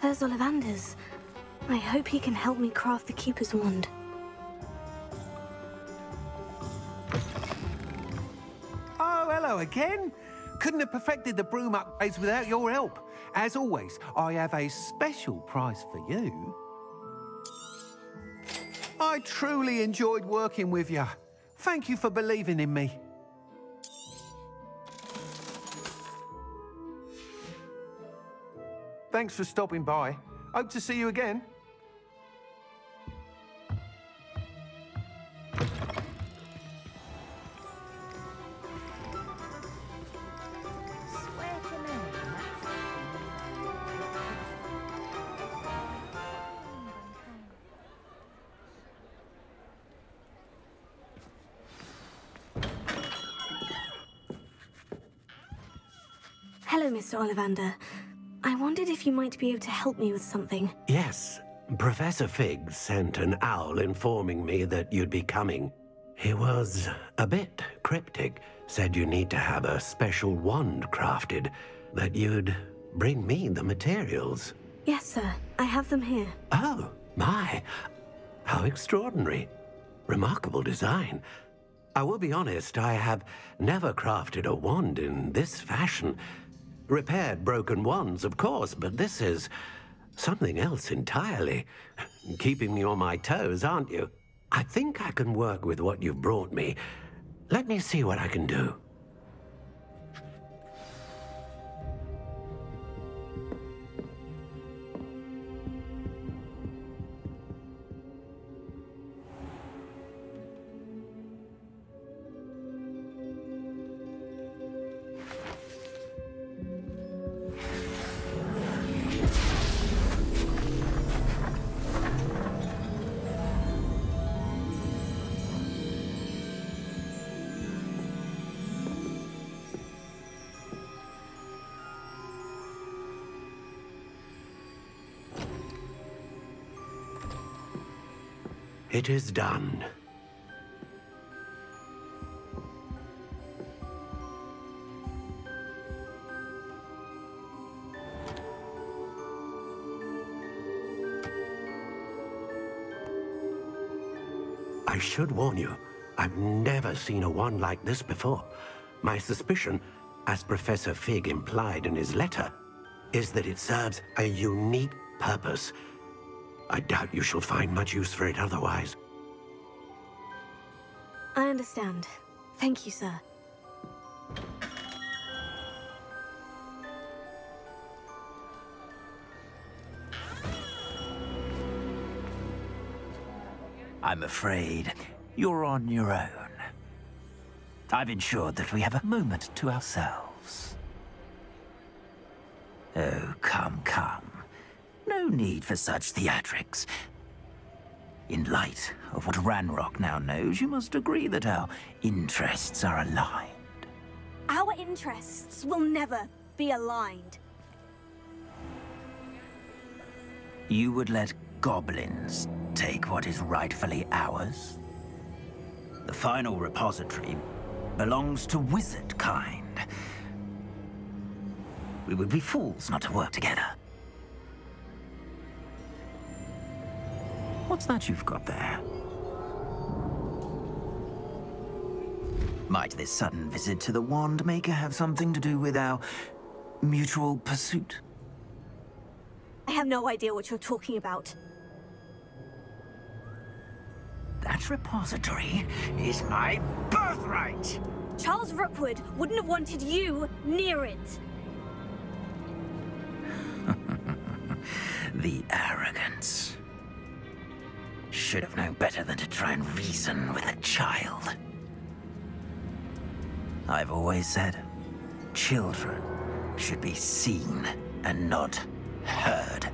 There's Ollivander's. I hope he can help me craft the Keeper's wand. Oh, hello again. Couldn't have perfected the broom upgrades without your help. As always, I have a special prize for you. I truly enjoyed working with you. Thank you for believing in me. Thanks for stopping by. Hope to see you again. Hello, Mr. Ollivander. I wondered if you might be able to help me with something. Yes. Professor Fig sent an owl informing me that you'd be coming. He was a bit cryptic. Said you need to have a special wand crafted. That you'd bring me the materials. Yes, sir. I have them here. Oh, my. How extraordinary. Remarkable design. I will be honest, I have never crafted a wand in this fashion. Repaired broken wands, of course, but this is something else entirely. Keeping me on my toes, aren't you? I think I can work with what you've brought me. Let me see what I can do. It is done. I should warn you, I've never seen a wand like this before. My suspicion, as Professor Fig implied in his letter, is that it serves a unique purpose. I doubt you shall find much use for it otherwise. I understand. Thank you, sir. I'm afraid you're on your own. I've ensured that we have a moment to ourselves. Oh, come, come. No need for such theatrics. In light of what Ranrock now knows, you must agree that our interests are aligned. Our interests will never be aligned. You would let goblins take what is rightfully ours? The final repository belongs to wizard kind. We would be fools not to work together. What's that you've got there? Might this sudden visit to the Wand Maker have something to do with our mutual pursuit? I have no idea what you're talking about. That repository is my birthright! Charles Rookwood wouldn't have wanted you near it. The arrogance. Should have known better than to try and reason with a child. I've always said, children should be seen and not heard.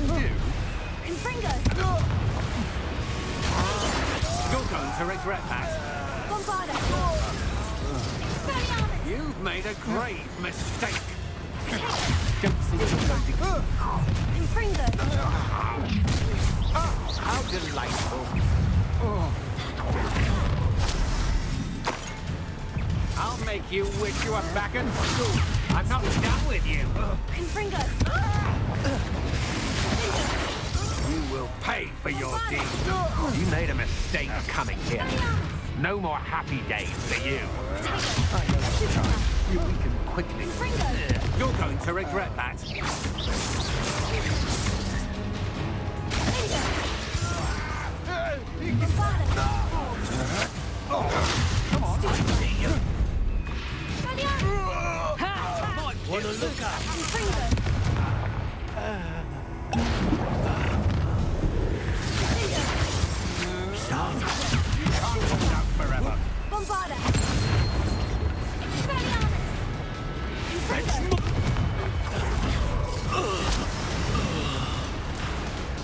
can do? Confringo! You're going to regret that. Bombarda! Expelliarmus! You've made a grave mistake. Confringo! How delightful. I'll make you wish you were back at school. I'm not done with you. Confringo! You will pay for your deeds. You made a mistake coming here. No more happy days for you. You weaken quickly. You're going to regret that. Come on. Want to look up? Stop. You can't hold out forever. Bombarda! Expelliarmus!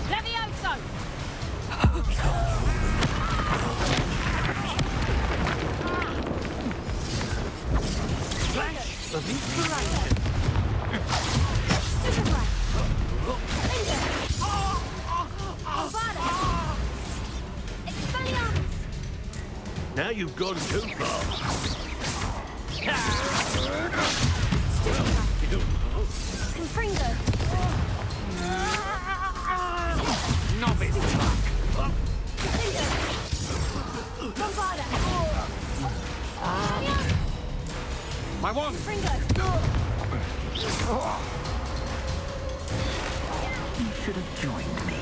Levioso! Flash of inspiration. Superfly! Bombarda! Expelliarmus! Now you've gone too far. Confringo! Novice luck. Bombarda! My one. Confringo! You should have joined me.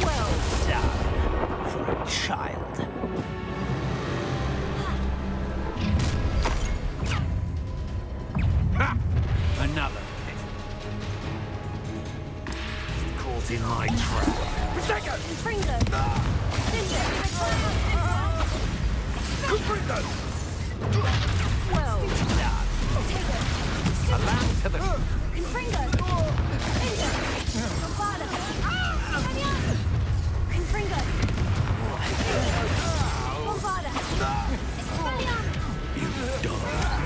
Well done for a child. Ha! Another pit. Caught in my trap. Protego! Confringo! Confringo! Well done. Allow to the... Confringo! Bombarda! Confringo! Bombarda! Expelliarmus!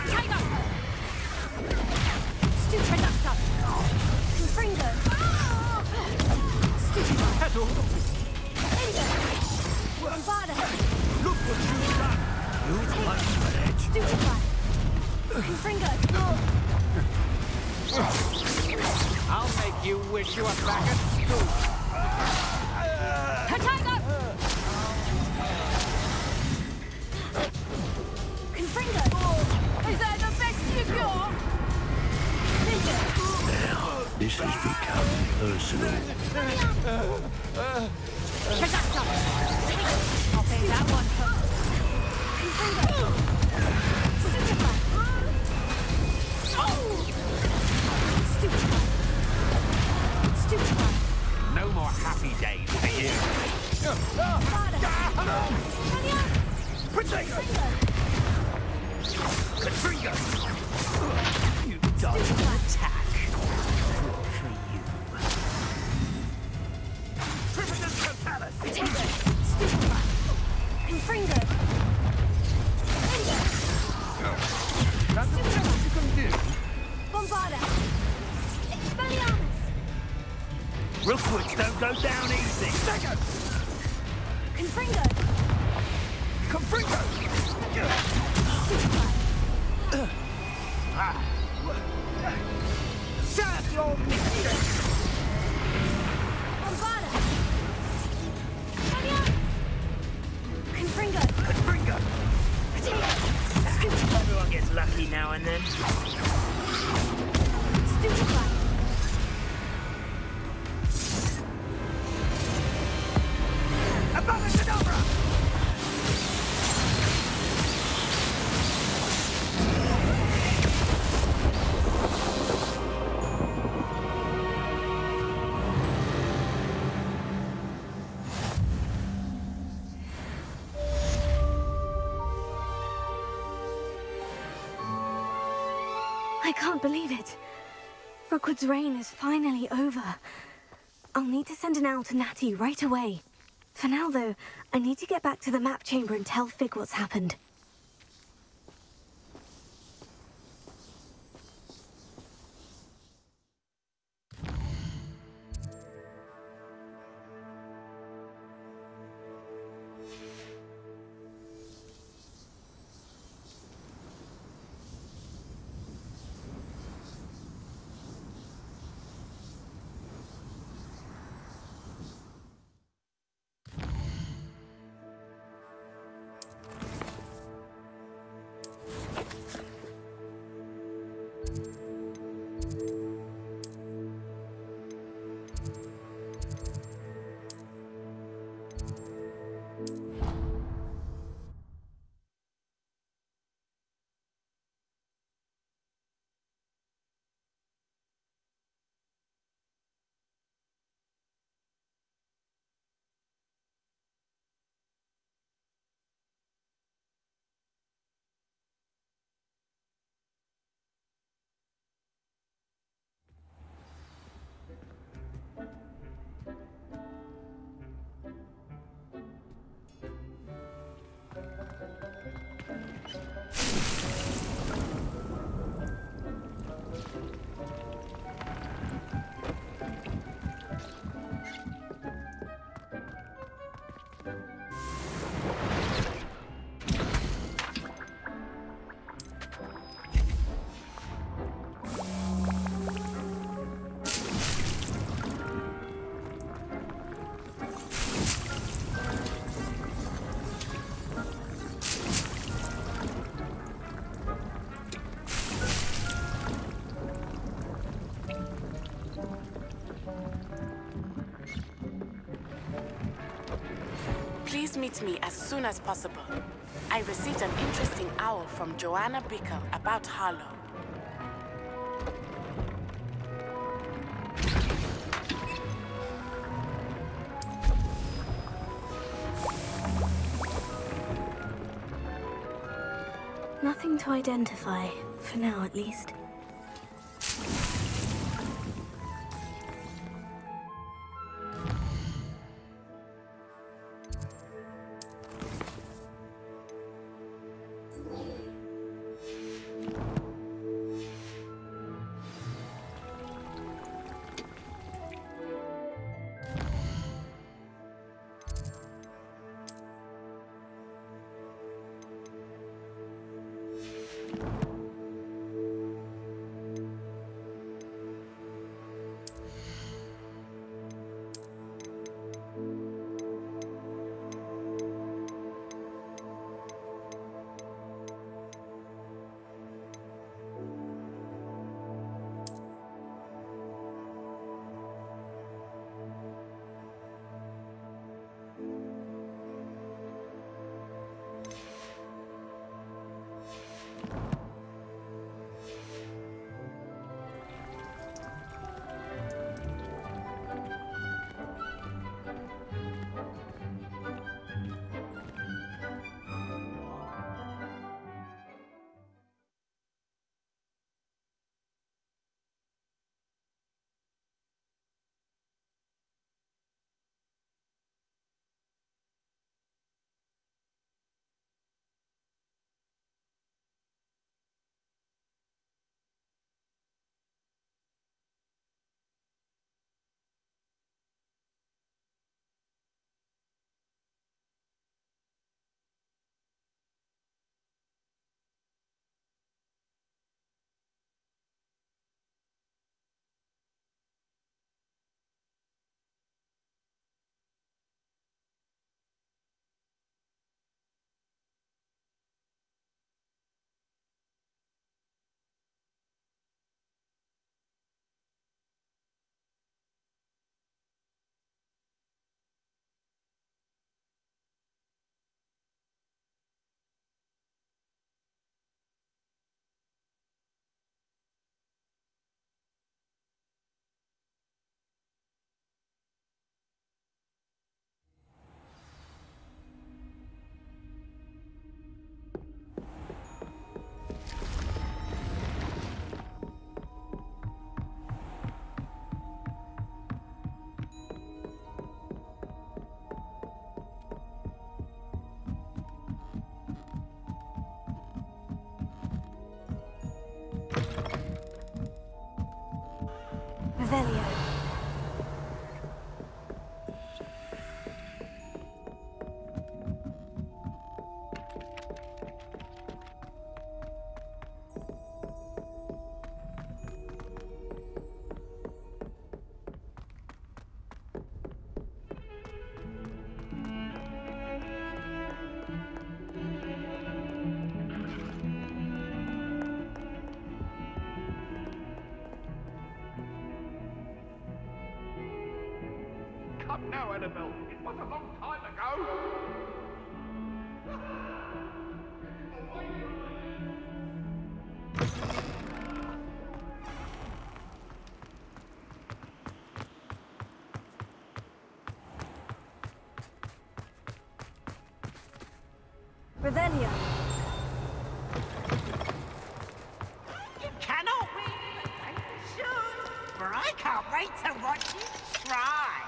Tiger! Stupiductor! Confringo! Stupefy! Pedal! Bombarda! Look what you've done! Stupefy! Confringo! I'll make you wish you were back at school. Tiger! Confringo! Is that the best you got? Now, this has become personal. Predator! I'll pay that one. Confringo! Stupefy! Stupefy! Stupefy! No more happy days for you. Protego! Confringo! You dodged an attack. For you. Potato! Stupefy! Confringo! That's the best you can do. Bombarda! Expelliarmus! Rookwards don't go down easy. Second! Confringo! Confringo! Stupefy! Serve your mistake! Bombarda! Expelliarmus! Confringo! Confringo! Potato! Everyone gets lucky now and then. Stupefy! Abracadabra! can't believe it. Rookwood's reign is finally over. I'll need to send an owl to Natty right away. For now, though, I need to get back to the map chamber and tell Fig what's happened. Please meet me as soon as possible. I received an interesting owl from Joanna Bickle about Harlow. Nothing to identify, for now at least. Revelio. Come now, Annabelle. It was a long time ago. Revelio. You cannot win, but you should. For I can't wait to watch you try.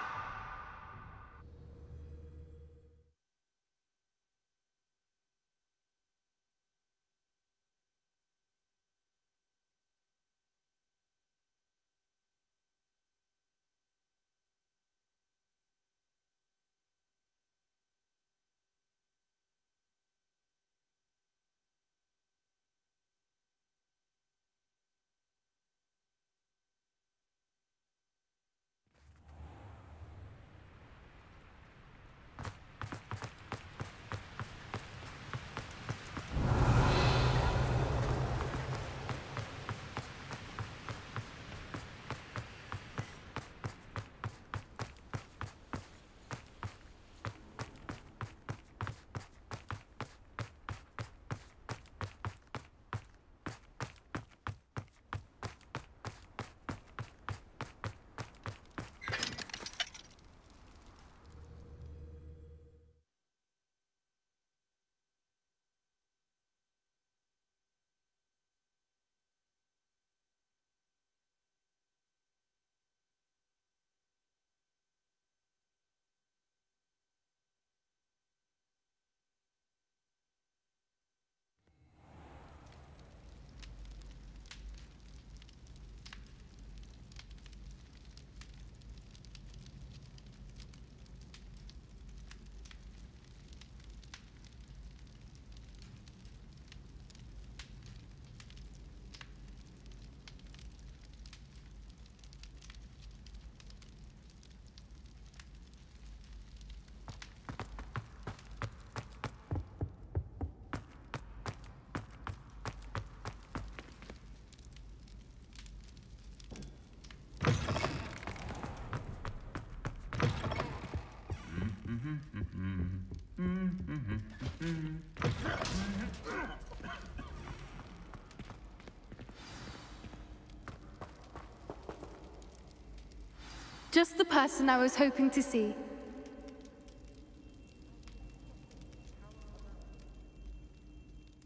Just the person I was hoping to see.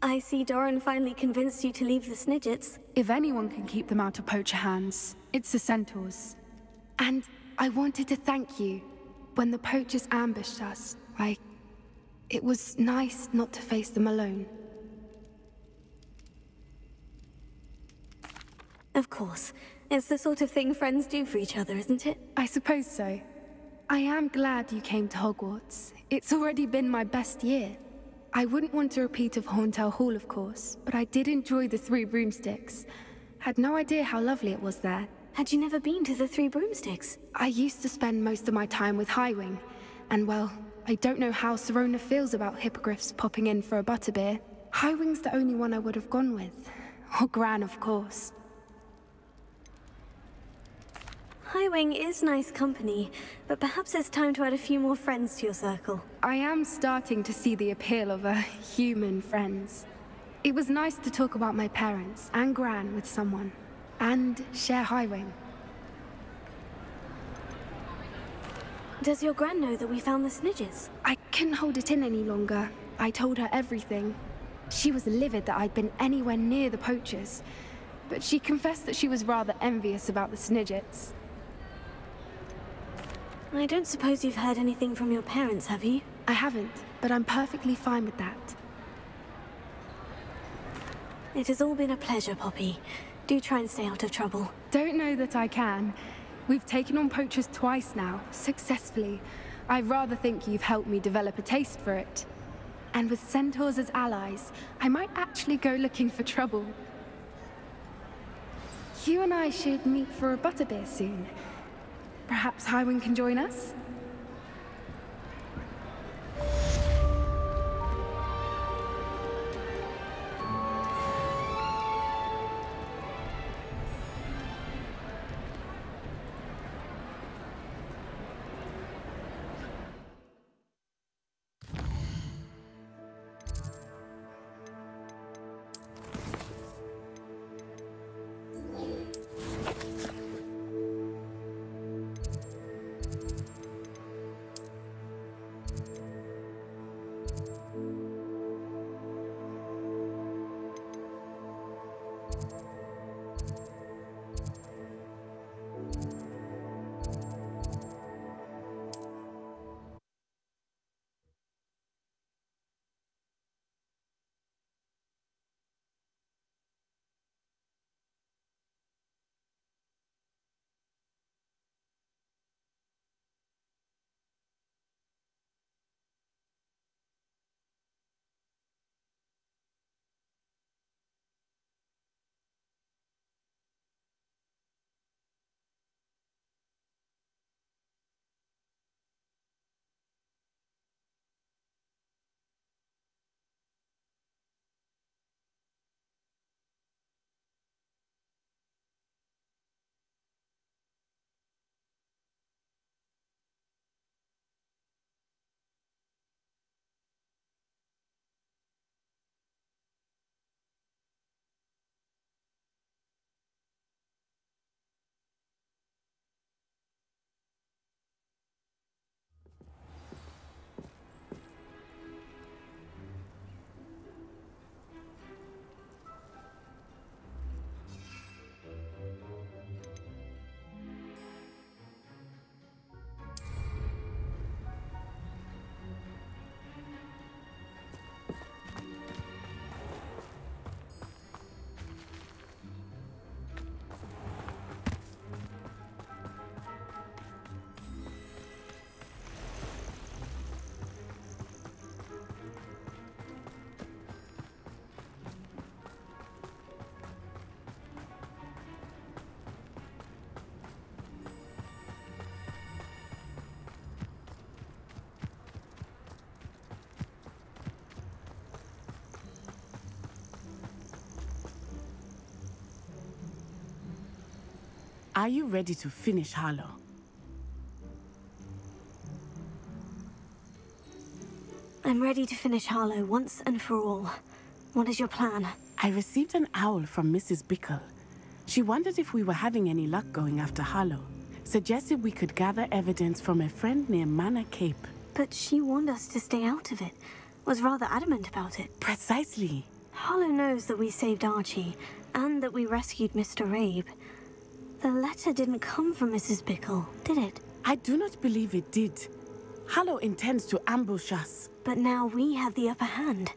I see Doran finally convinced you to leave the Snidgets. If anyone can keep them out of poacher hands, it's the Centaurs. And I wanted to thank you. When the poachers ambushed us, it was nice not to face them alone. Of course. It's the sort of thing friends do for each other, isn't it? I suppose so. I am glad you came to Hogwarts. It's already been my best year. I wouldn't want a repeat of Horntail Hall, of course, but I did enjoy the Three Broomsticks. Had no idea how lovely it was there. Had you never been to the Three Broomsticks? I used to spend most of my time with Highwing, and well, I don't know how Serona feels about hippogriffs popping in for a butterbeer. Highwing's the only one I would have gone with. Or Gran, of course. Highwing is nice company, but perhaps it's time to add a few more friends to your circle. I am starting to see the appeal of human friends. It was nice to talk about my parents and Gran with someone, and share Highwing. Does your Gran know that we found the Snidgets? I couldn't hold it in any longer. I told her everything. She was livid that I'd been anywhere near the poachers, but she confessed that she was rather envious about the Snidgets. I don't suppose you've heard anything from your parents, have you? I haven't, but I'm perfectly fine with that. It has all been a pleasure, Poppy. Do try and stay out of trouble. Don't know that I can. We've taken on poachers twice now, successfully. I rather think you've helped me develop a taste for it. And with centaurs as allies, I might actually go looking for trouble. You and I should meet for a butterbeer soon. Perhaps Highwind can join us? Are you ready to finish Harlow? I'm ready to finish Harlow once and for all. What is your plan? I received an owl from Mrs. Bickle. She wondered if we were having any luck going after Harlow. Suggested we could gather evidence from a friend near Manor Cape. But she warned us to stay out of it. Was rather adamant about it. Precisely. Harlow knows that we saved Archie, and that we rescued Mr. Rabe. The letter didn't come from Mrs. Bickle, did it? I do not believe it did. Harlow intends to ambush us. But now we have the upper hand.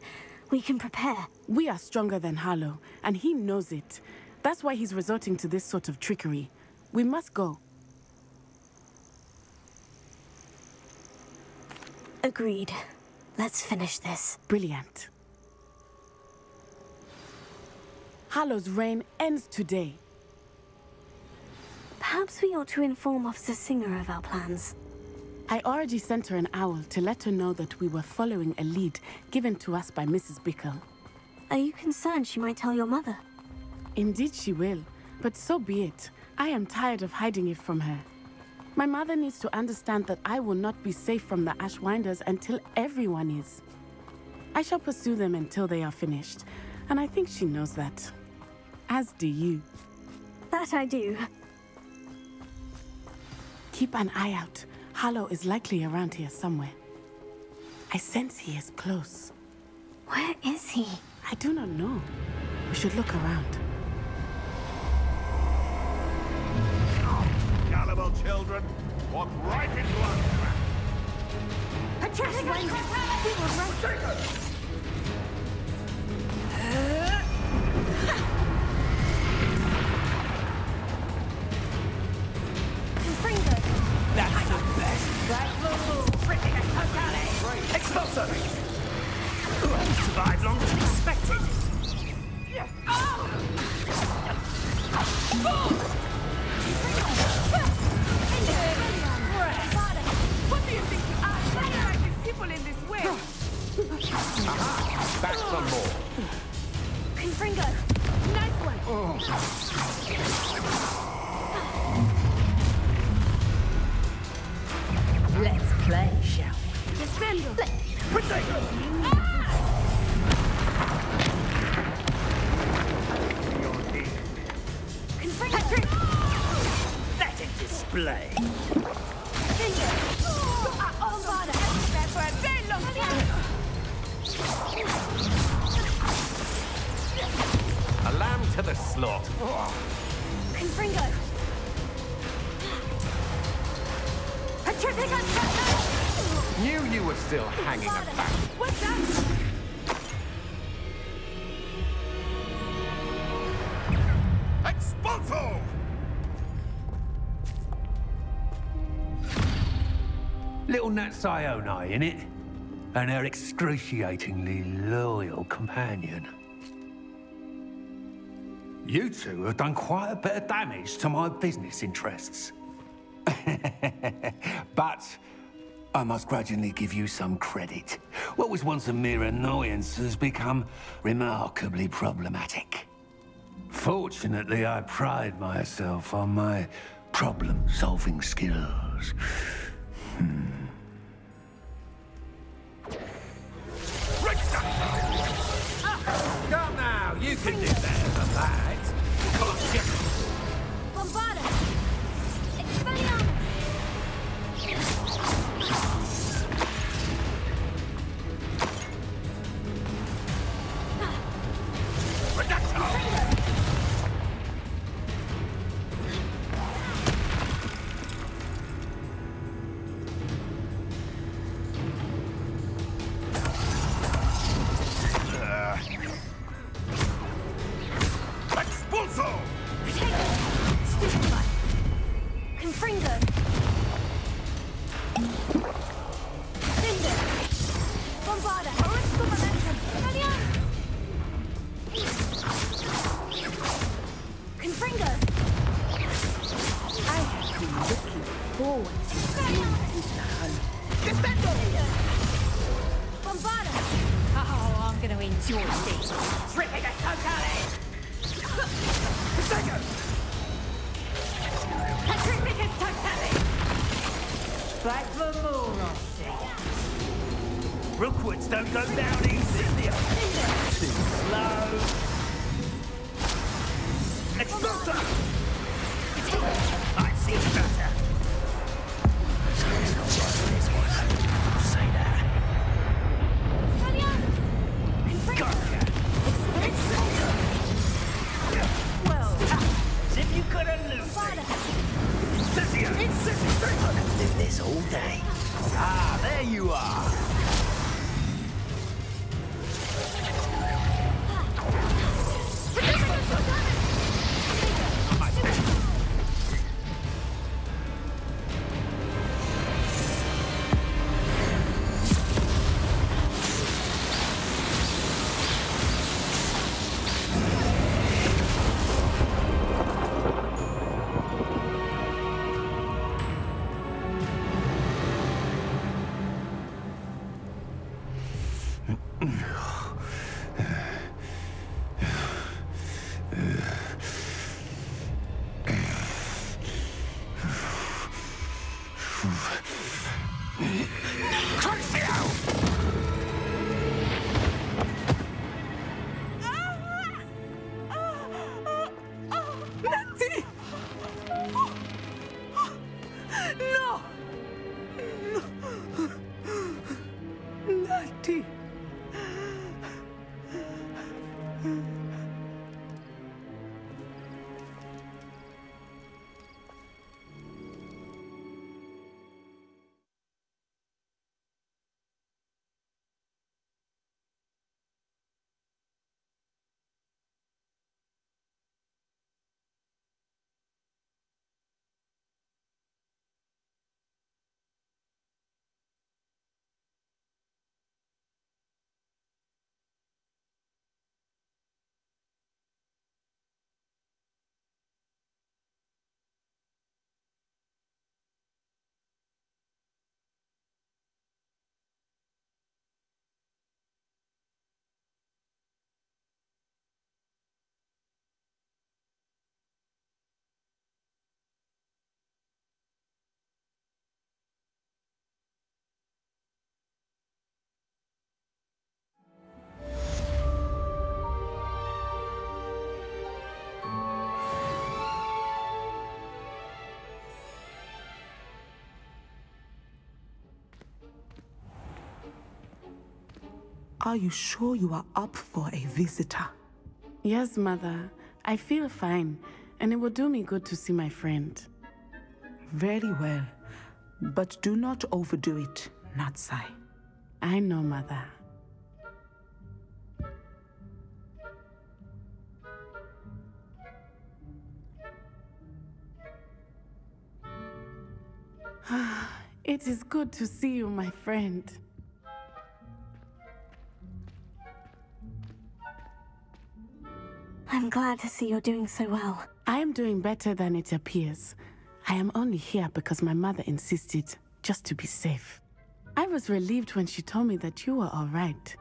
We can prepare. We are stronger than Harlow, and he knows it. That's why he's resorting to this sort of trickery. We must go. Agreed. Let's finish this. Brilliant. Harlow's reign ends today. Perhaps we ought to inform Officer Singer of our plans. I already sent her an owl to let her know that we were following a lead given to us by Mrs. Bickle. Are you concerned she might tell your mother? Indeed she will, but so be it. I am tired of hiding it from her. My mother needs to understand that I will not be safe from the Ashwinders until everyone is. I shall pursue them until they are finished, and I think she knows that. As do you. That I do. Keep an eye out. Harlow is likely around here somewhere. I sense he is close. Where is he? I do not know. We should look around. Gullible children, walk right into our trap. Patricia, we were right. blade. A lamb to the slaughter. Confringo! Knew you were still hanging about. What's that? Expulso! Little Natsione, innit? And her excruciatingly loyal companion. You two have done quite a bit of damage to my business interests. But I must grudgingly give you some credit. What was once a mere annoyance has become remarkably problematic. Fortunately, I pride myself on my problem-solving skills. Come now, you can do better than that. Gotcha. Bombarda! Expelliarmus! Expulso! Stupefy! Confringo! Cinder! Bombarda! Arisco Momentum! Expelliarmus! Confringo! I have been looking forward to seeing this hunt. Defendo! Bombarda! Oh, I'm going to enjoy this. Tripicus totale! Tripicus totale! Back for more, I see. Rookwoods don't go down easy. Too slow. Expulso! I see better. Say that. Gotcha. Well, as if you could have loosed it. Incissio! Incissio! Let's do this all day. Ah, there you are. Are you sure you are up for a visitor? Yes, Mother. I feel fine, and it will do me good to see my friend. Very well. But do not overdo it, Natsai. I know, Mother. It is good to see you, my friend. I'm glad to see you're doing so well. I am doing better than it appears. I am only here because my mother insisted, just to be safe. I was relieved when she told me that you were all right.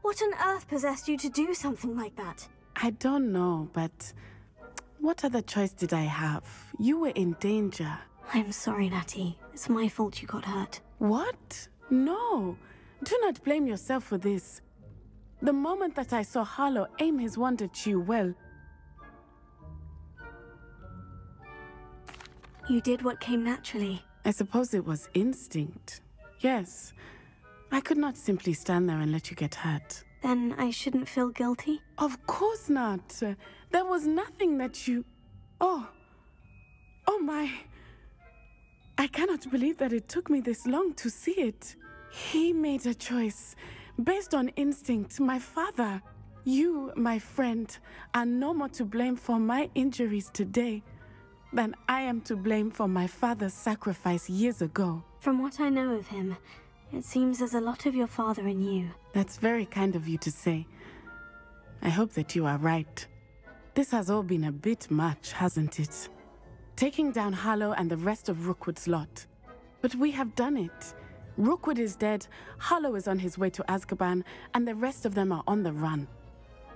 What on earth possessed you to do something like that? I don't know, but what other choice did I have? You were in danger. I'm sorry, Natty. It's my fault you got hurt. What? No. Do not blame yourself for this. The moment that I saw Harlow aim his wand at you, well... You did what came naturally. I suppose it was instinct. Yes. I could not simply stand there and let you get hurt. Then I shouldn't feel guilty? Of course not. There was nothing that you... Oh my... I cannot believe that it took me this long to see it. He made a choice based on instinct. My father, you, my friend, are no more to blame for my injuries today than I am to blame for my father's sacrifice years ago. From what I know of him, it seems there's a lot of your father in you. That's very kind of you to say. I hope that you are right. This has all been a bit much, hasn't it? Taking down Harlow and the rest of Rookwood's lot. But we have done it. Rookwood is dead, Harlow is on his way to Azkaban, and the rest of them are on the run.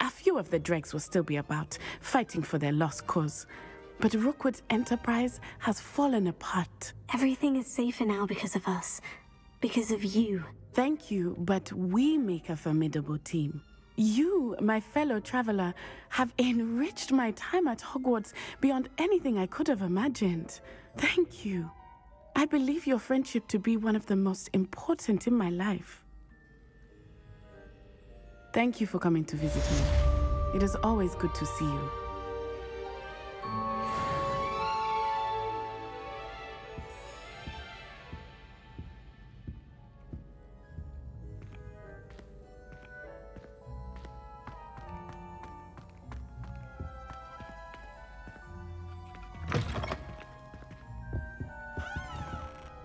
A few of the dregs will still be about, fighting for their lost cause. But Rookwood's enterprise has fallen apart. Everything is safer now because of us. Because of you. Thank you, but we make a formidable team. You, my fellow traveler, have enriched my time at Hogwarts beyond anything I could have imagined. Thank you. I believe your friendship to be one of the most important in my life. Thank you for coming to visit me. It is always good to see you.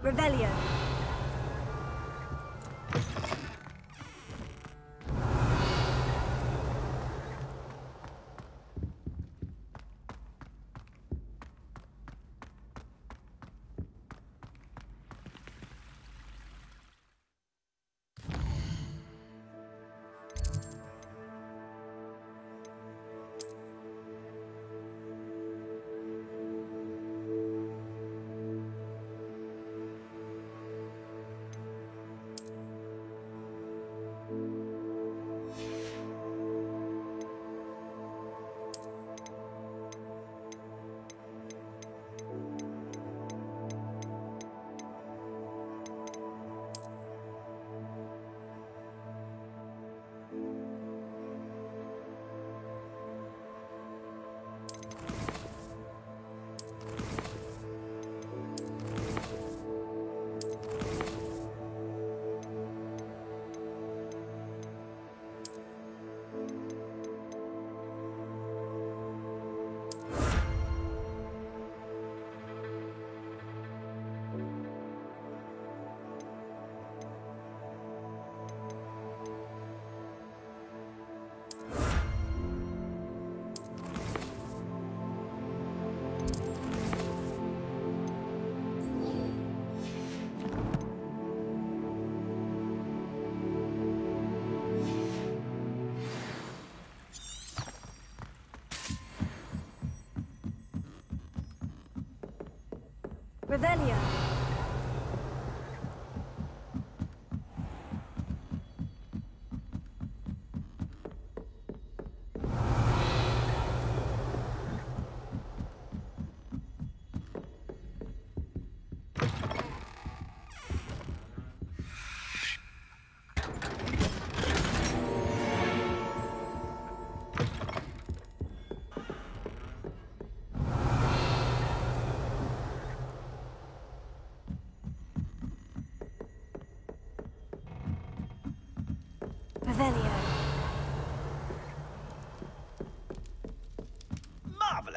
Revelio. Revelio.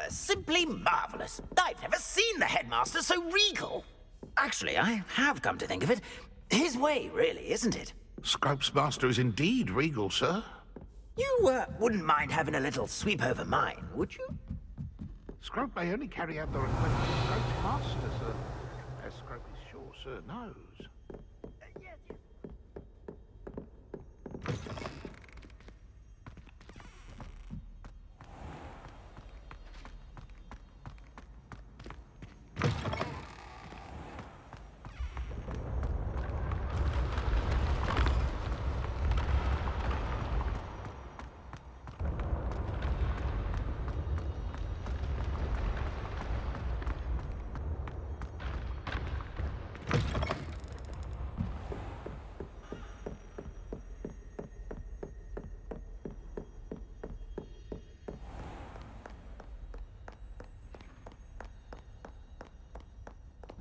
Simply marvelous. I've never seen the headmaster so regal. Actually, I have come to think of it. His way, really, isn't it? Scrope's master is indeed regal, sir. You wouldn't mind having a little sweep over mine, would you? Scrope may only carry out the request of Scrope's master, sir. As Scrope is sure sir knows. Yes.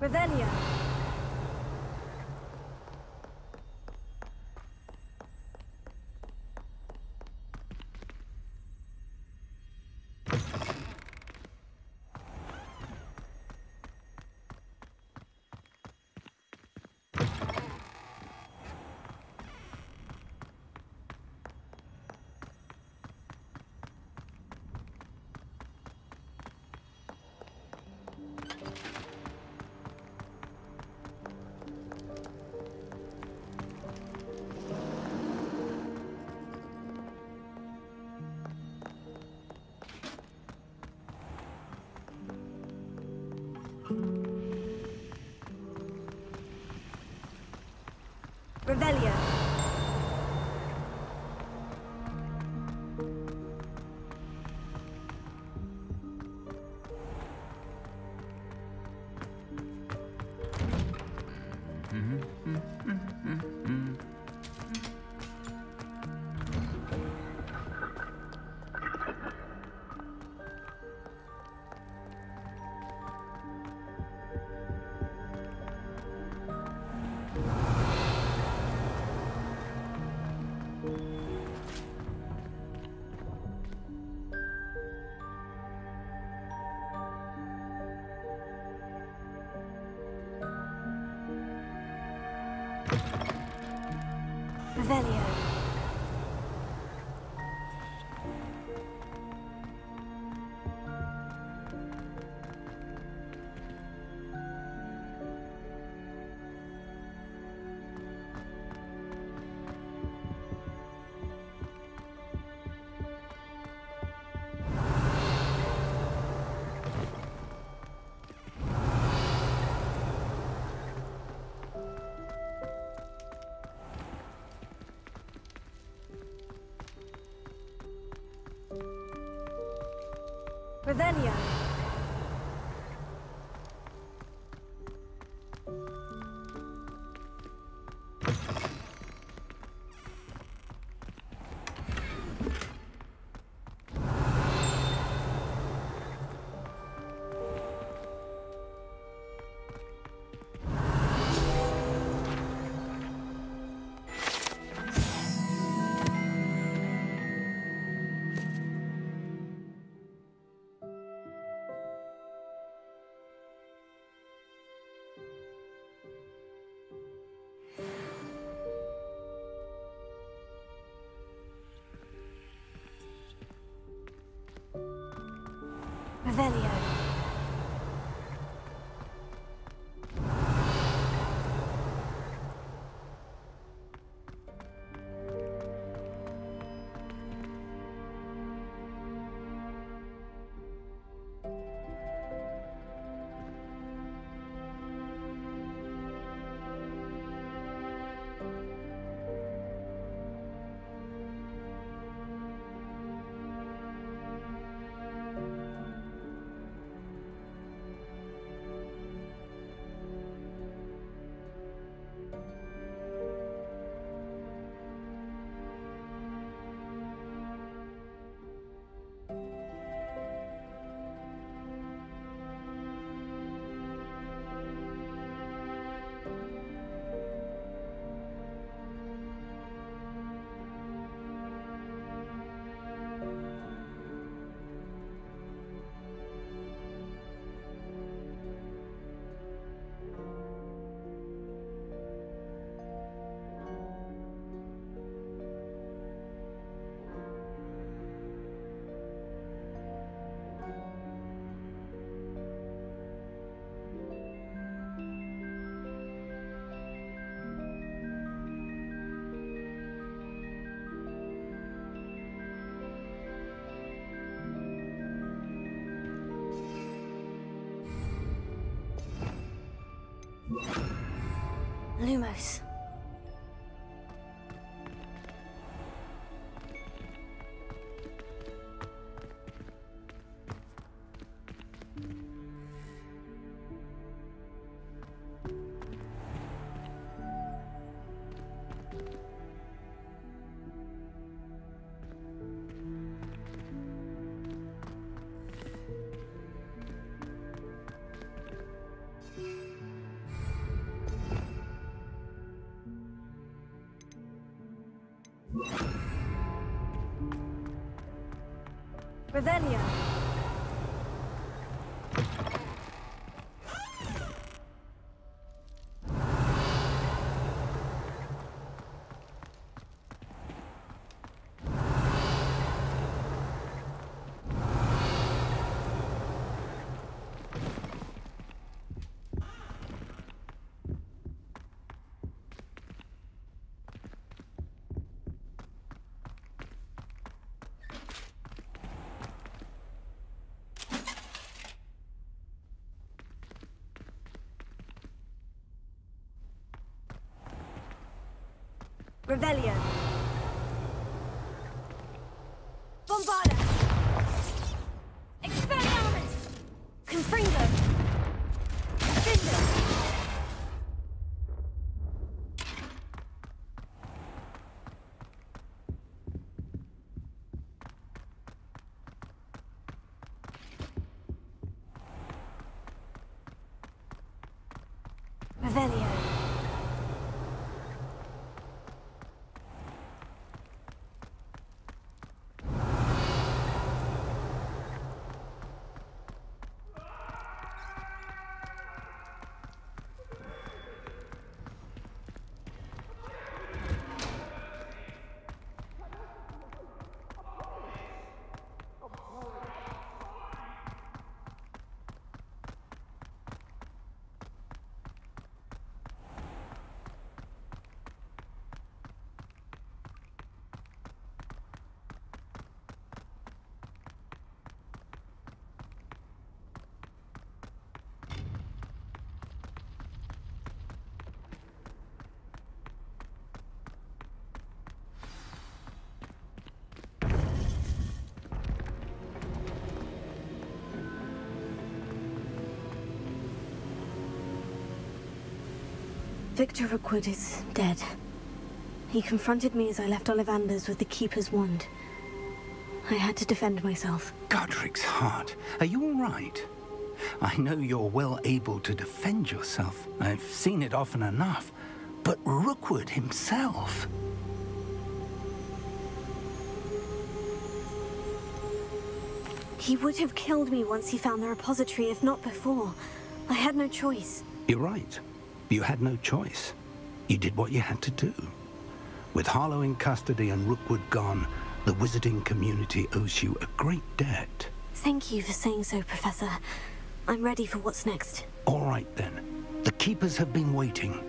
Revelio. Revelio. Revelio. Revelio. Revelio. Lumos. Revelio. Revelio. Bombarda. Expelliarmus. Confringo. Vision. Revelio. Victor Rookwood is dead. He confronted me as I left Ollivander's with the Keeper's wand. I had to defend myself. Godric's heart. Are you all right? I know you're well able to defend yourself. I've seen it often enough. But Rookwood himself... He would have killed me once he found the repository, if not before. I had no choice. You're right. You had no choice. You did what you had to do. With Harlow in custody and Rookwood gone, the wizarding community owes you a great debt. Thank you for saying so, Professor. I'm ready for what's next. All right, then. The Keepers have been waiting.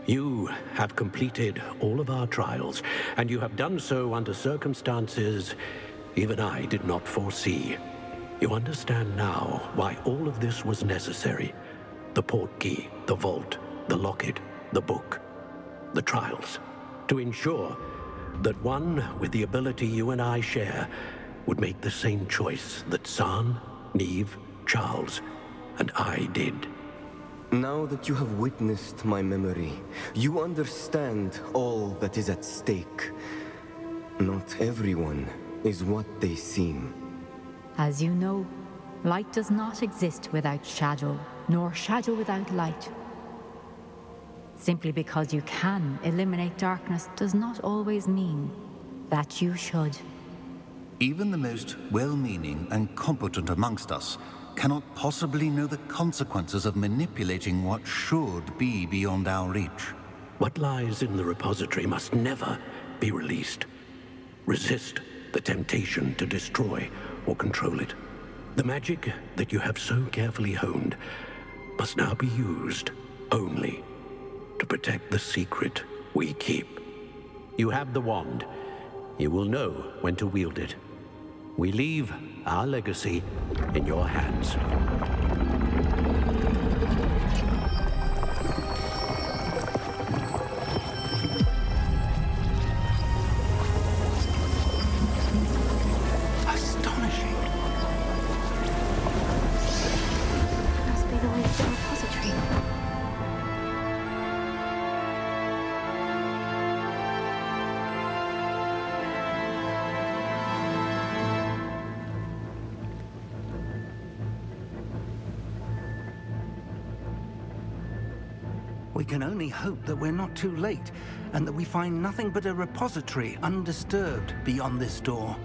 You have completed all of our trials, and you have done so under circumstances even I did not foresee. You understand now why all of this was necessary. The portkey, the vault, the locket, the book, the trials. To ensure that one with the ability you and I share would make the same choice that San, Neve, Charles, and I did. Now that you have witnessed my memory, you understand all that is at stake. Not everyone is what they seem. As you know, light does not exist without shadow, nor shadow without light. Simply because you can eliminate darkness does not always mean that you should. Even the most well-meaning and competent amongst us cannot possibly know the consequences of manipulating what should be beyond our reach. What lies in the repository must never be released. Resist the temptation to destroy or control it. The magic that you have so carefully honed must now be used only to protect the secret we keep. You have the wand. You will know when to wield it. We leave our legacy in your hands. Astonishing. Must be the way to the repository. We can only hope that we're not too late, and that we find nothing but a repository undisturbed beyond this door.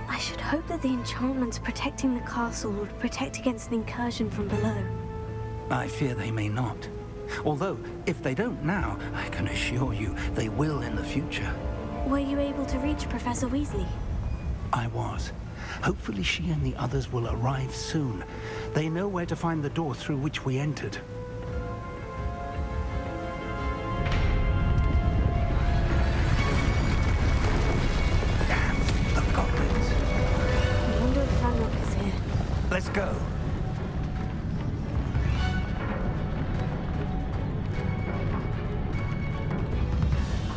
I should hope that the enchantments protecting the castle would protect against an incursion from below. I fear they may not. Although, if they don't now, I can assure you they will in the future. Were you able to reach Professor Weasley? I was. Hopefully she and the others will arrive soon. They know where to find the door through which we entered. Damn, the goblins. I wonder if Ranrock is here. Let's go.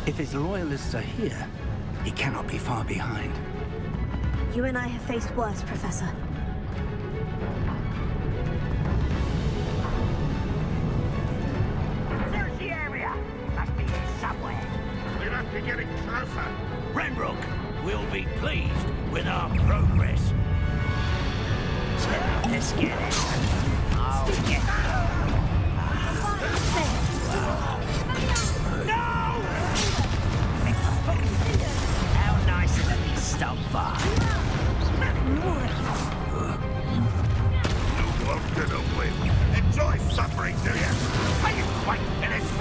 If his loyalists are here, he cannot be far behind. You and I have faced worse, Professor. There's the area. Must be here somewhere. We must be getting closer. Ranrock will be pleased with our progress. Let's get it. Oh, yeah. No! How nice of them to stop by. You won't get away. Enjoy suffering, do you? Are you quite finished?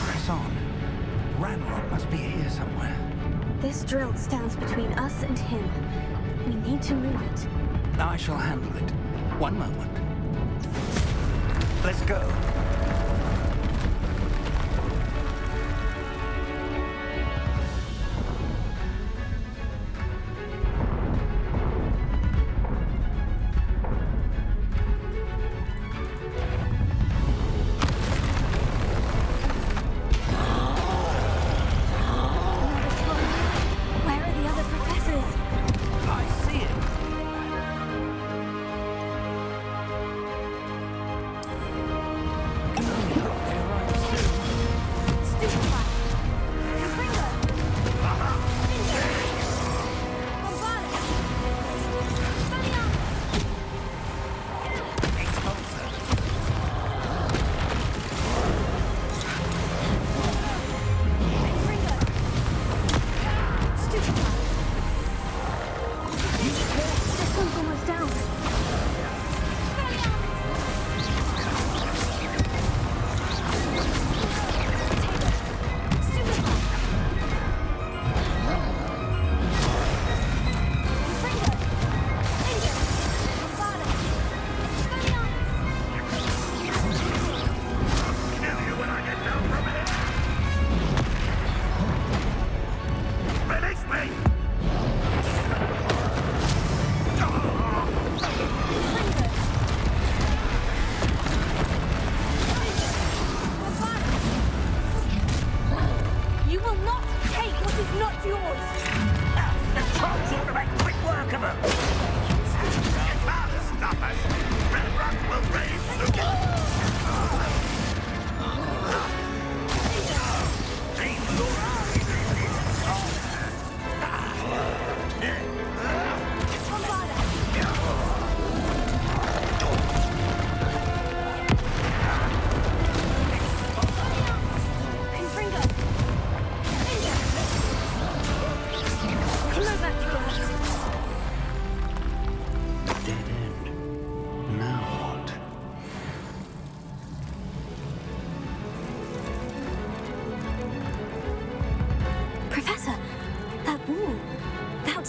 Press on. Ranrock must be here somewhere. This drill stands between us and him. We need to move it. I shall handle it. One moment. Let's go. Where are the other professors? I see it.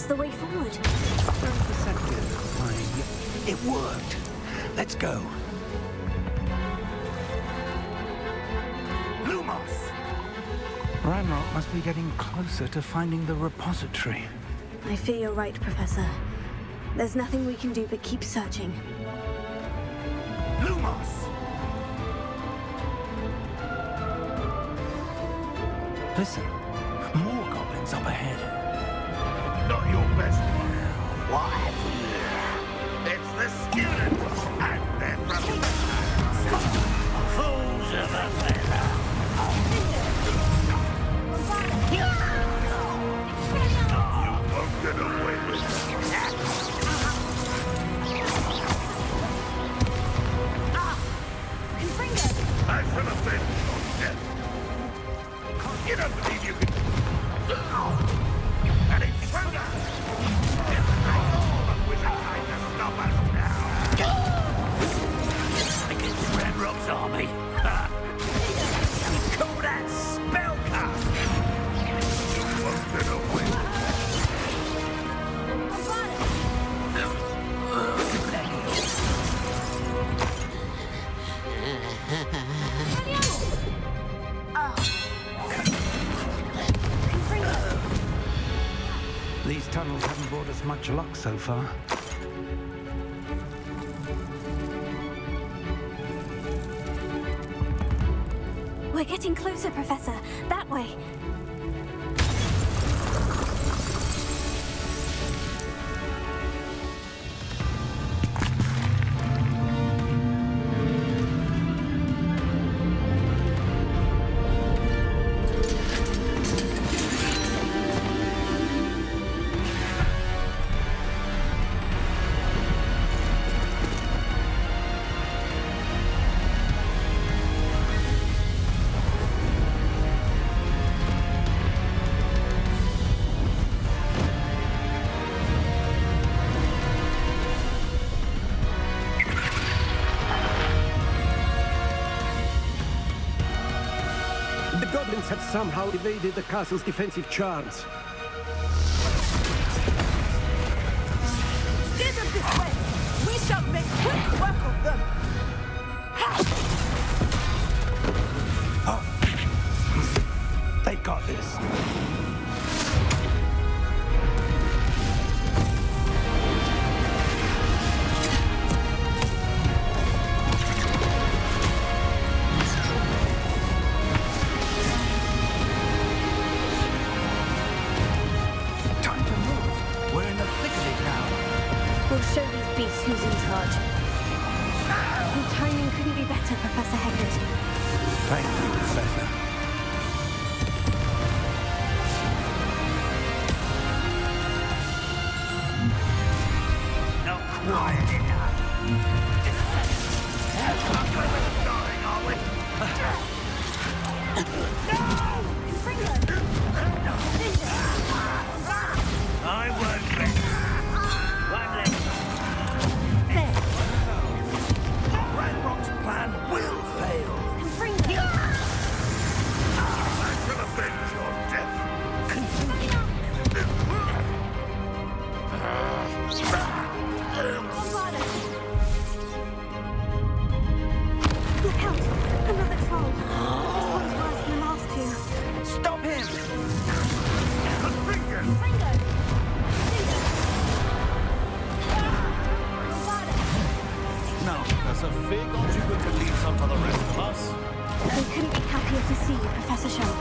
the way forward. Very perceptive. It worked. Let's go. Lumos! Ranrock must be getting closer to finding the repository. I fear you're right, Professor. There's nothing we can do but keep searching. Lumos! Listen, more goblins up ahead. Not your best one. What have we here? It's the students and their brothers. Fools of a feather. You won't get away with it. I shall avenge your death. You don't believe you can... An intruder! All the wizard tried to stop us now. Against Ranrock's army. You call that spellcast? You won't get away. These tunnels haven't brought us much luck so far. We're getting closer, Professor. That way. Have somehow evaded the castle's defensive charms. Steer them this way! We shall make quick work of them! Oh. They got this. Who's in charge? Your timing couldn't be better, Professor Heckert. Thank you, Professor. Not quiet enough. We're dying, are we? No! I won't let you. Ranrock's plan will fail. I shall avenge your death. Look out! Another troll. This one's worse than the last two. Stop him! Ringo! Now, Professor, Fig, aren't you going to leave some for the rest of us? We couldn't be happier to see you, Professor Sharp.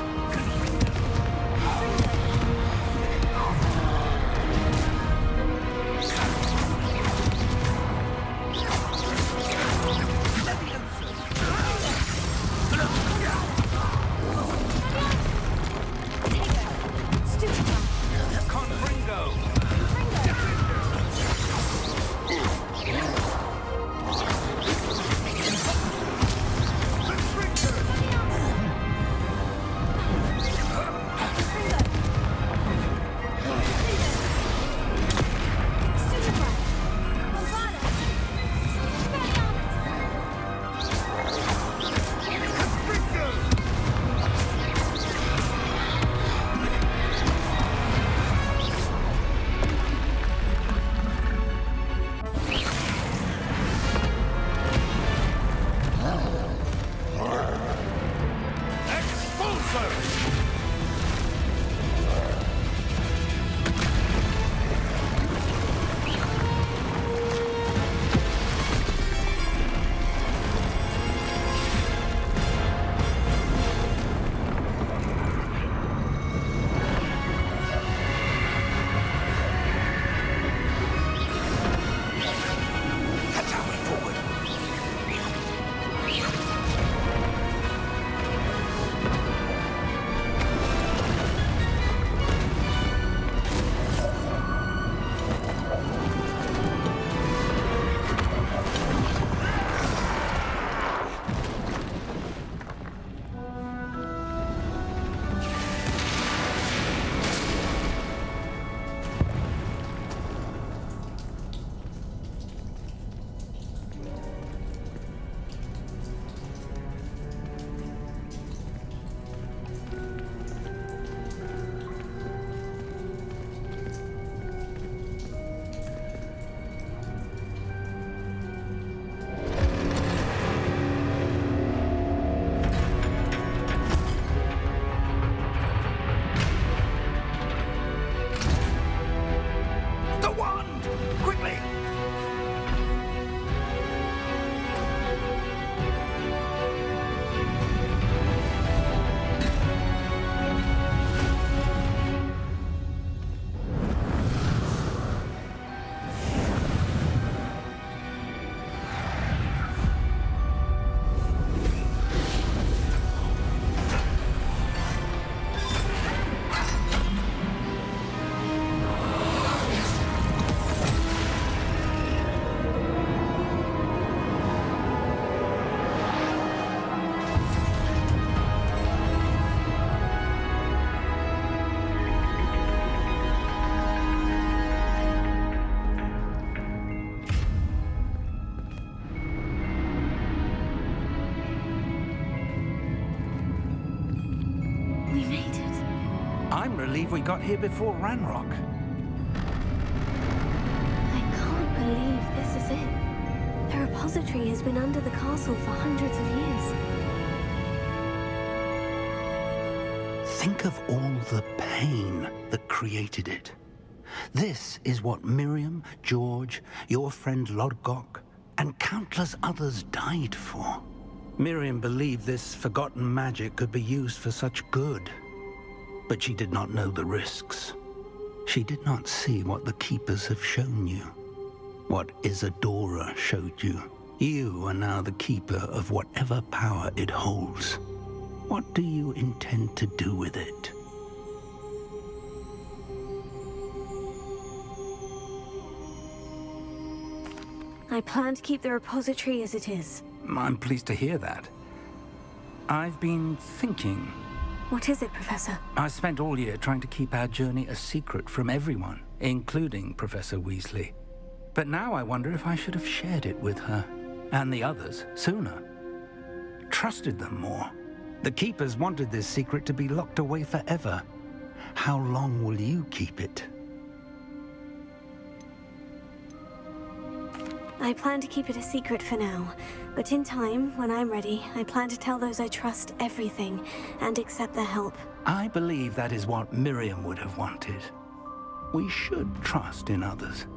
believe we got here before Ranrock. I can't believe this is it. The repository has been under the castle for hundreds of years. Think of all the pain that created it. This is what Miriam, George, your friend Lodgok, and countless others died for. Miriam believed this forgotten magic could be used for such good. But she did not know the risks. She did not see what the Keepers have shown you. What Isadora showed you. You are now the Keeper of whatever power it holds. What do you intend to do with it? I plan to keep the repository as it is. I'm pleased to hear that. I've been thinking. What is it, Professor? I spent all year trying to keep our journey a secret from everyone, including Professor Weasley. But now I wonder if I should have shared it with her, and the others, sooner. Trusted them more. The Keepers wanted this secret to be locked away forever. How long will you keep it? I plan to keep it a secret for now, but in time, when I'm ready, I plan to tell those I trust everything and accept their help. I believe that is what Miriam would have wanted. We should trust in others.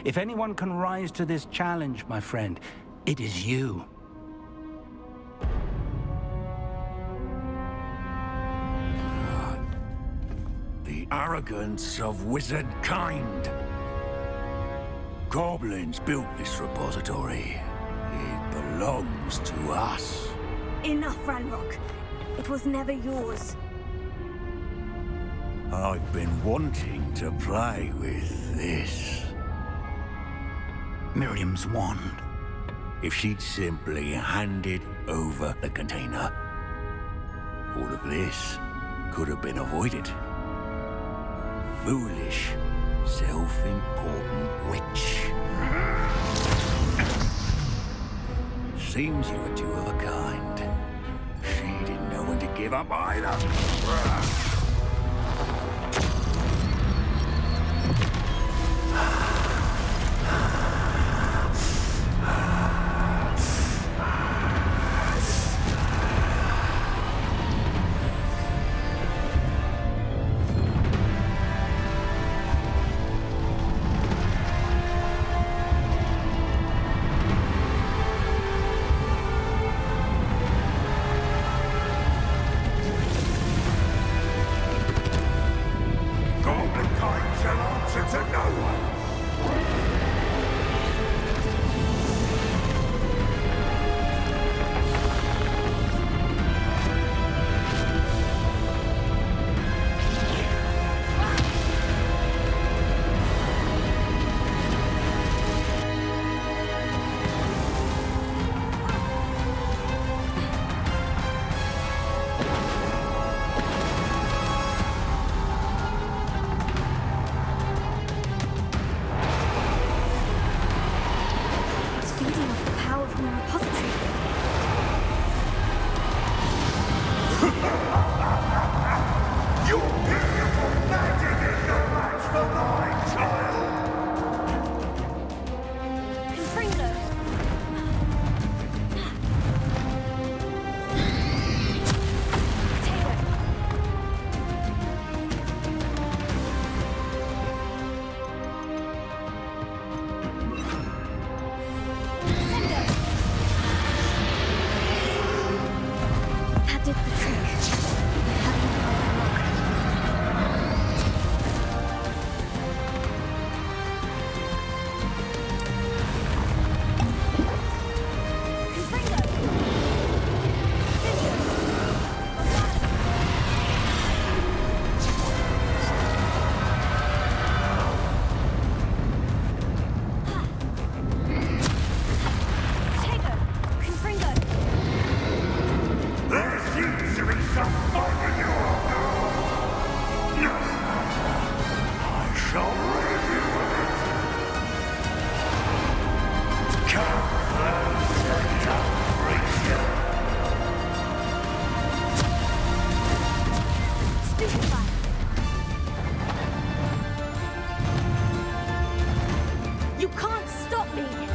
If anyone can rise to this challenge, my friend, it is you. The arrogance of wizard kind. Goblins built this repository. It belongs to us. Enough, Ranrock. It was never yours. I've been wanting to play with this. Miriam's wand. If she'd simply handed over the container, all of this could have been avoided. Foolish, self-important witch. Seems you were two of a kind. She didn't know when to give up either. stop me!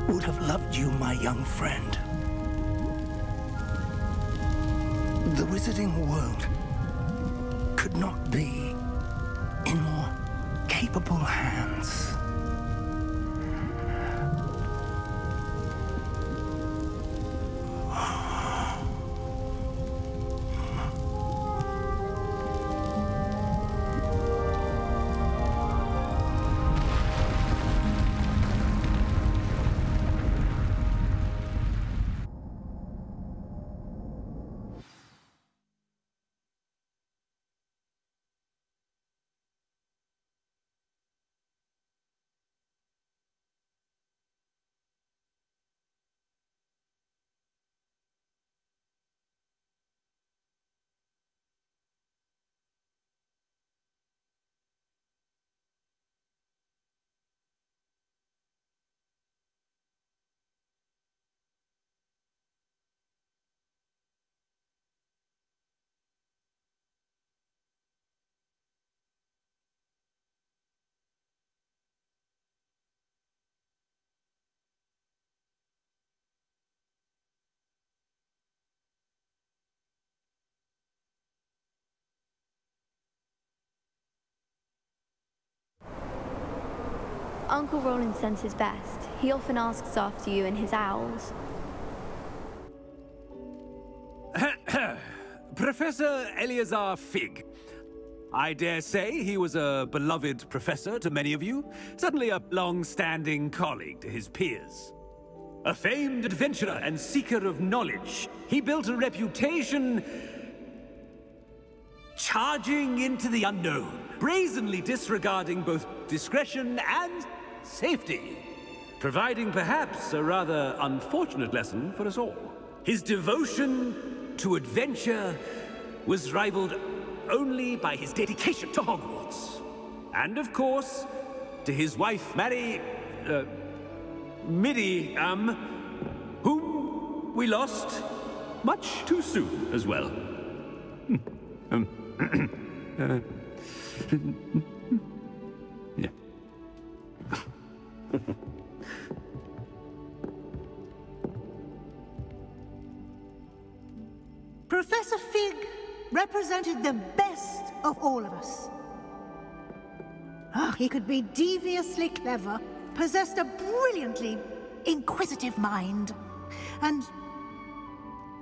would have loved you, my young friend. The wizarding world could not be in more capable hands. Uncle Roland sends his best. He often asks after you and his owls. Professor Eleazar Fig. I dare say he was a beloved professor to many of you, certainly a long-standing colleague to his peers. A famed adventurer and seeker of knowledge, he built a reputation charging into the unknown, brazenly disregarding both discretion and safety, providing perhaps a rather unfortunate lesson for us all. His devotion to adventure was rivaled only by his dedication to Hogwarts. And of course, to his wife, Middy, whom we lost much too soon as well. Yeah. Professor Fig represented the best of all of us. He could be deviously clever, possessed a brilliantly inquisitive mind, and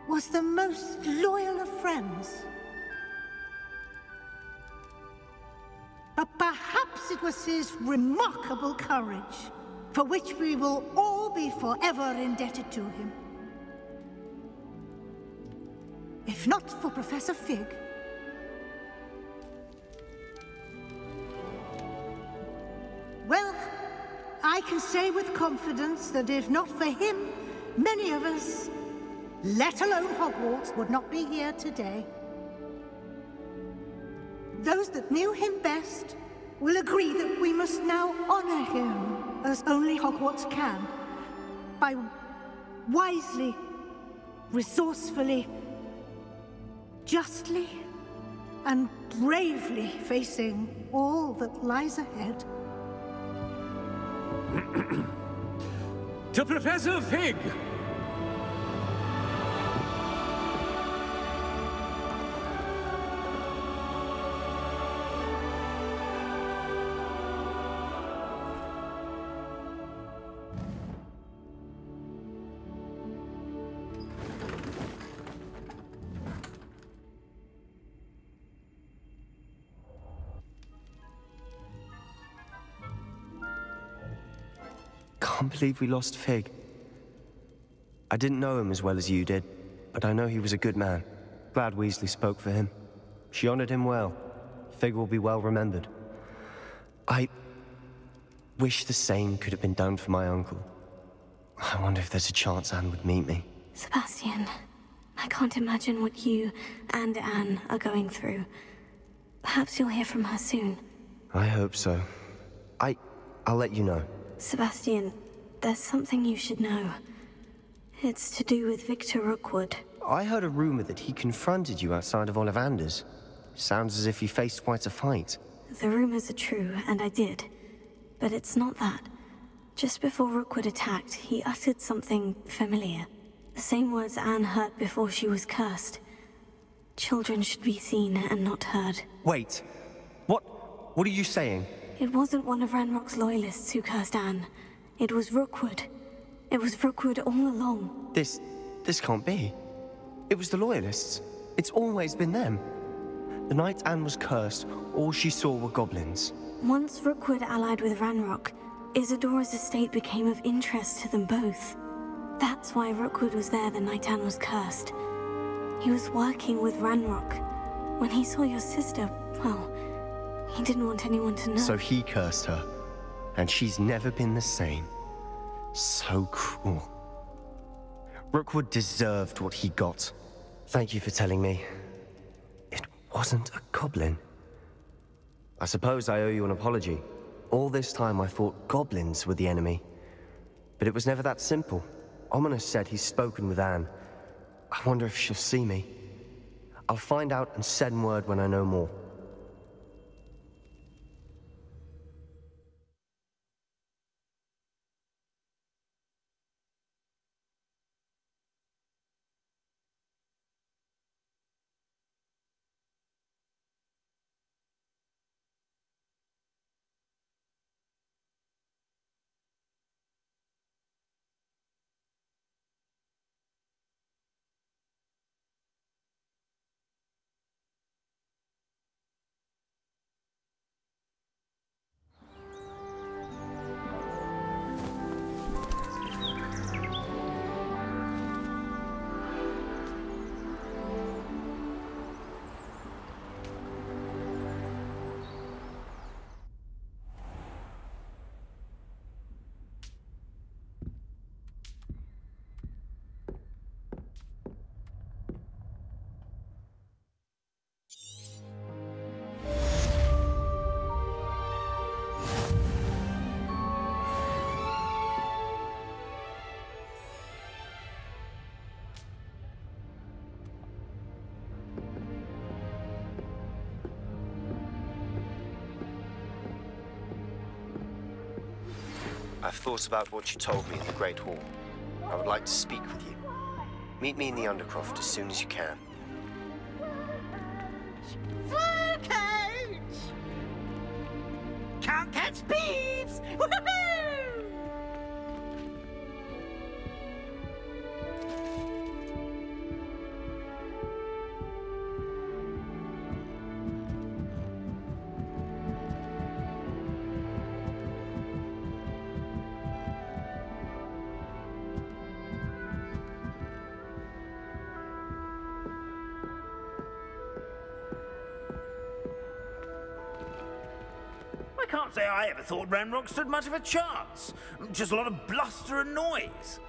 was the most loyal of friends. But perhaps it was his remarkable courage, for which we will all be forever indebted to him. If not for Professor Fig, well, I can say with confidence that if not for him, many of us, let alone Hogwarts, would not be here today. Those that knew him best will agree that we must now honor him as only Hogwarts can, by wisely, resourcefully, justly, and bravely facing all that lies ahead. To Professor Fig! Can't believe we lost Fig. I didn't know him as well as you did, but I know he was a good man. Glad Weasley spoke for him. She honored him well. Fig will be well remembered. I wish the same could have been done for my uncle. I wonder if there's a chance Anne would meet me. Sebastian, I can't imagine what you and Anne are going through. Perhaps you'll hear from her soon. I hope so. I'll let you know. Sebastian, there's something you should know. It's to do with Victor Rookwood. I heard a rumor that he confronted you outside of Ollivander's. Sounds as if you faced quite a fight. The rumors are true, and I did. But it's not that. Just before Rookwood attacked, he uttered something familiar. The same words Anne heard before she was cursed. Children should be seen and not heard. Wait. What are you saying? It wasn't one of Ranrock's loyalists who cursed Anne. It was Rookwood. It was Rookwood all along. This can't be. It was the loyalists. It's always been them. The night Anne was cursed, all she saw were goblins. Once Rookwood allied with Ranrock, Isadora's estate became of interest to them both. That's why Rookwood was there the night Anne was cursed. He was working with Ranrock. When he saw your sister, well, he didn't want anyone to know. So he cursed her, and she's never been the same. So cruel. Rookwood deserved what he got. Thank you for telling me. It wasn't a goblin. I suppose I owe you an apology. All this time I thought goblins were the enemy. But it was never that simple. Ominous said he's spoken with Anne. I wonder if she'll see me. I'll find out and send word when I know more. I've thought about what you told me in the Great Hall. I would like to speak with you. Meet me in the Undercroft as soon as you can. Fur coat! Can't catch thieves! Woohoo! I can't say I ever thought Ranrock stood much of a chance. Just a lot of bluster and noise.